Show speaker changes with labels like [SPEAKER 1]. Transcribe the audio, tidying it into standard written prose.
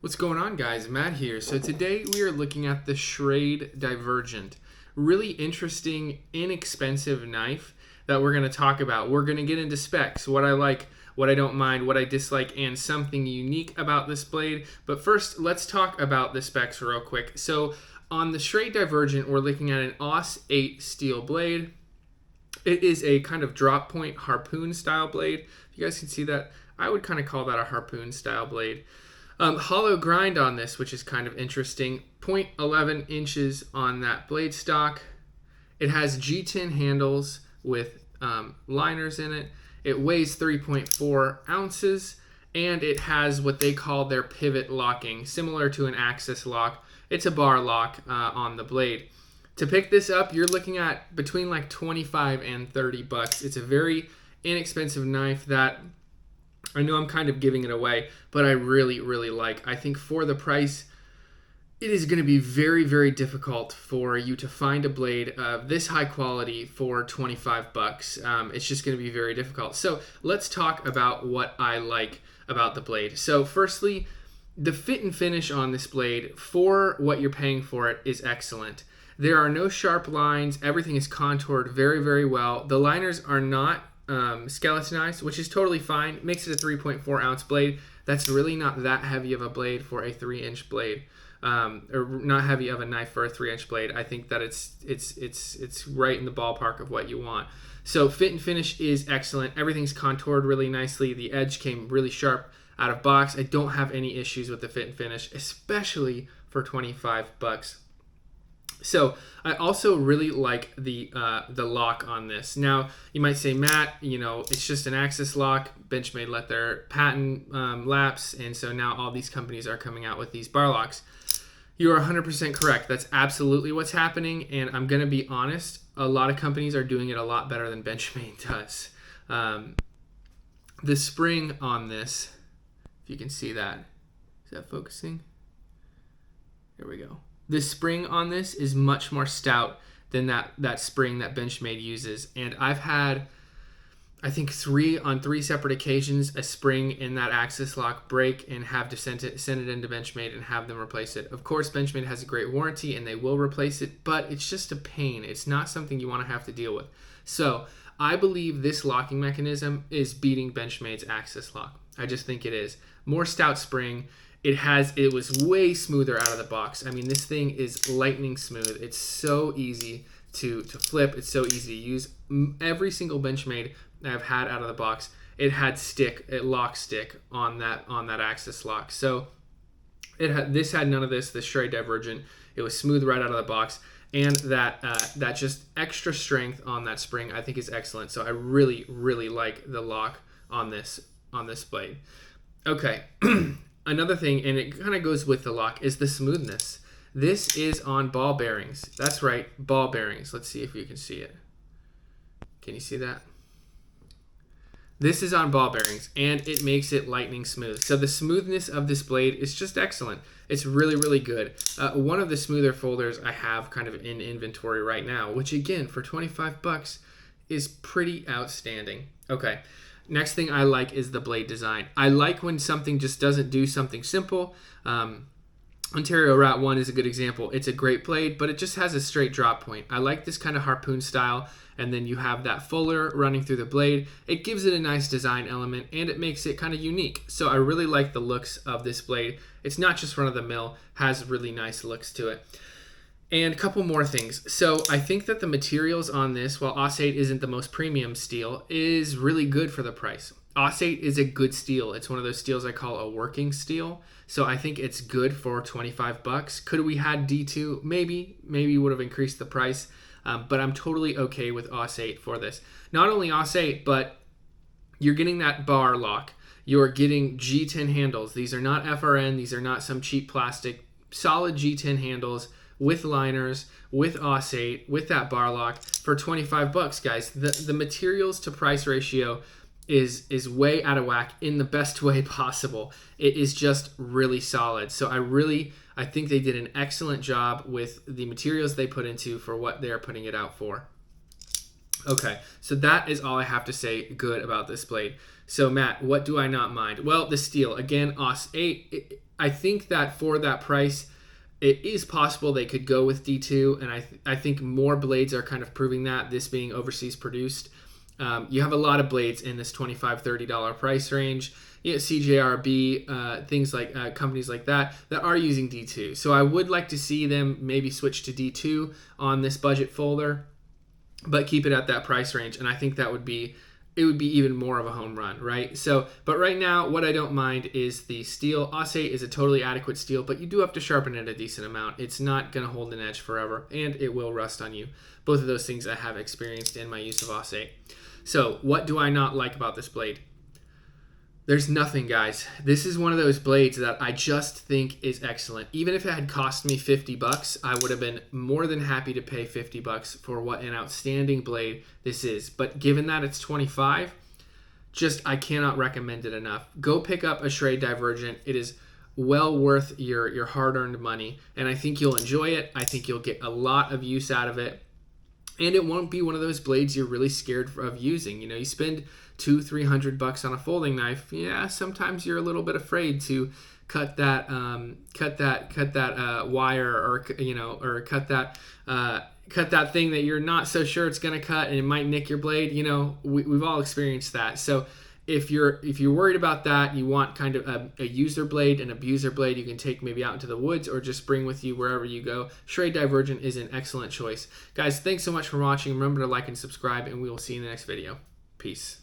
[SPEAKER 1] What's going on, guys? Matt here. So today we are looking at the Schrade Divergent. Really interesting, inexpensive knife that we're going to talk about. We're going to get into specs, what I like, what I don't mind, what I dislike, and something unique about this blade. But first, let's talk about the specs real quick. So on the Schrade Divergent, we're looking at an AUS 8 steel blade. It is a kind of drop point harpoon style blade. If you guys can see that, I would kind of call that a harpoon style blade. Hollow grind on this, which is kind of interesting. 0.11 inches on that blade stock. It has G10 handles with liners in it. It weighs 3.4 ounces, and it has what they call their pivot locking, similar to an axis lock. It's a bar lock on the blade. To pick this up, you're looking at between like 25 and 30 bucks. It's a very inexpensive knife that I know I'm kind of giving it away, but I really, really like. I think for the price, it is going to be very, very difficult for you to find a blade of this high quality for 25 bucks. It's just going to be very difficult. So let's talk about what I like about the blade. So firstly, the fit and finish on this blade for what you're paying for it is excellent. There are no sharp lines. Everything is contoured very, very well. The liners are not skeletonized, which is totally fine. Makes it a 3.4 ounce blade. That's really not that heavy of a blade for a 3-inch blade, or not heavy of a knife for a 3-inch blade. I think that it's right in the ballpark of what you want. So fit and finish is excellent. Everything's contoured really nicely. The edge came really sharp out of box. I don't have any issues with the fit and finish, especially for 25 bucks. So I also really like the lock on this. Now you might say, Matt, it's just an axis lock. Benchmade let their patent lapse, and so now all these companies are coming out with these bar locks. You are 100% correct. That's absolutely what's happening, and I'm going to be honest. A lot of companies are doing it a lot better than Benchmade does. The spring on this, if you can see that, is that focusing? There we go. The spring on this is much more stout than that spring that Benchmade uses. And I've had, I think, on three separate occasions, a spring in that axis lock break and have to send it into Benchmade and have them replace it. Of course, Benchmade has a great warranty and they will replace it, but it's just a pain. It's not something you want to have to deal with. So I believe this locking mechanism is beating Benchmade's axis lock. I just think it is. More stout spring. It was way smoother out of the box. I mean, this thing is lightning smooth. It's so easy to flip. It's so easy to use. Every single Benchmade I've had out of the box, it had lock stick on that axis lock. So this had none of this. The Schrade Divergent, it was smooth right out of the box, and that just extra strength on that spring I think is excellent. So I really, really like the lock on this blade. Okay. Another thing, and it kind of goes with the lock, is the smoothness. This is on ball bearings. That's right, ball bearings. Let's see if you can see it. Can you see that? This is on ball bearings, and it makes it lightning smooth. So the smoothness of this blade is just excellent. It's really, really good. One of the smoother folders I have kind of in inventory right now, which again, for 25 bucks, is pretty outstanding. Okay. Next thing I like is the blade design. I like when something just doesn't do something simple. Ontario Route 1 is a good example. It's a great blade, but it just has a straight drop point. I like this kind of harpoon style, and then you have that fuller running through the blade. It gives it a nice design element, and it makes it kind of unique. So I really like the looks of this blade. It's not just run-of-the-mill, has really nice looks to it. And a couple more things. So I think that the materials on this, while AUS 8 isn't the most premium steel, is really good for the price. AUS 8 is a good steel. It's one of those steels I call a working steel. So I think it's good for 25 bucks. Could we had D2? Maybe would have increased the price. But I'm totally okay with AUS 8 for this. Not only AUS 8, but you're getting that bar lock. You're getting G10 handles. These are not FRN. These are not some cheap plastic. Solid G10 handles with liners, with AUS 8, with that bar lock for 25 bucks, guys. The materials to price ratio is way out of whack in the best way possible. It is just really solid. So I think they did an excellent job with the materials they put into for what they're putting it out for. Okay, so that is all I have to say good about this blade. So Matt, what do I not mind? Well, the steel, again, AUS 8, I think that for that price, it is possible they could go with D2, and I think more blades are kind of proving that, this being overseas produced. You have a lot of blades in this $25, $30 price range. You know, CJRB, things like companies like that are using D2. So I would like to see them maybe switch to D2 on this budget folder, but keep it at that price range. And I think that would be even more of a home run, right? So, but right now, what I don't mind is the steel. Aussate is a totally adequate steel, but you do have to sharpen it a decent amount. It's not going to hold an edge forever, and it will rust on you. Both of those things I have experienced in my use of Aussate. So, what do I not like about this blade? There's nothing, guys. This is one of those blades that I just think is excellent. Even if it had cost me $50, I would have been more than happy to pay $50 for what an outstanding blade this is. But given that it's $25, I cannot recommend it enough. Go pick up a Schrade Divergent. It is well worth your hard-earned money, and I think you'll enjoy it. I think you'll get a lot of use out of it. And it won't be one of those blades you're really scared of using. You know, you spend $200-300 on a folding knife. Yeah, sometimes you're a little bit afraid to cut that wire, or or cut that thing that you're not so sure it's going to cut and it might nick your blade. You know, we've all experienced that. So if you're worried about that, you want kind of a user blade, an abuser blade you can take maybe out into the woods or just bring with you wherever you go, Schrade Divergent is an excellent choice. Guys, thanks so much for watching. Remember to like and subscribe, and we will see you in the next video. Peace.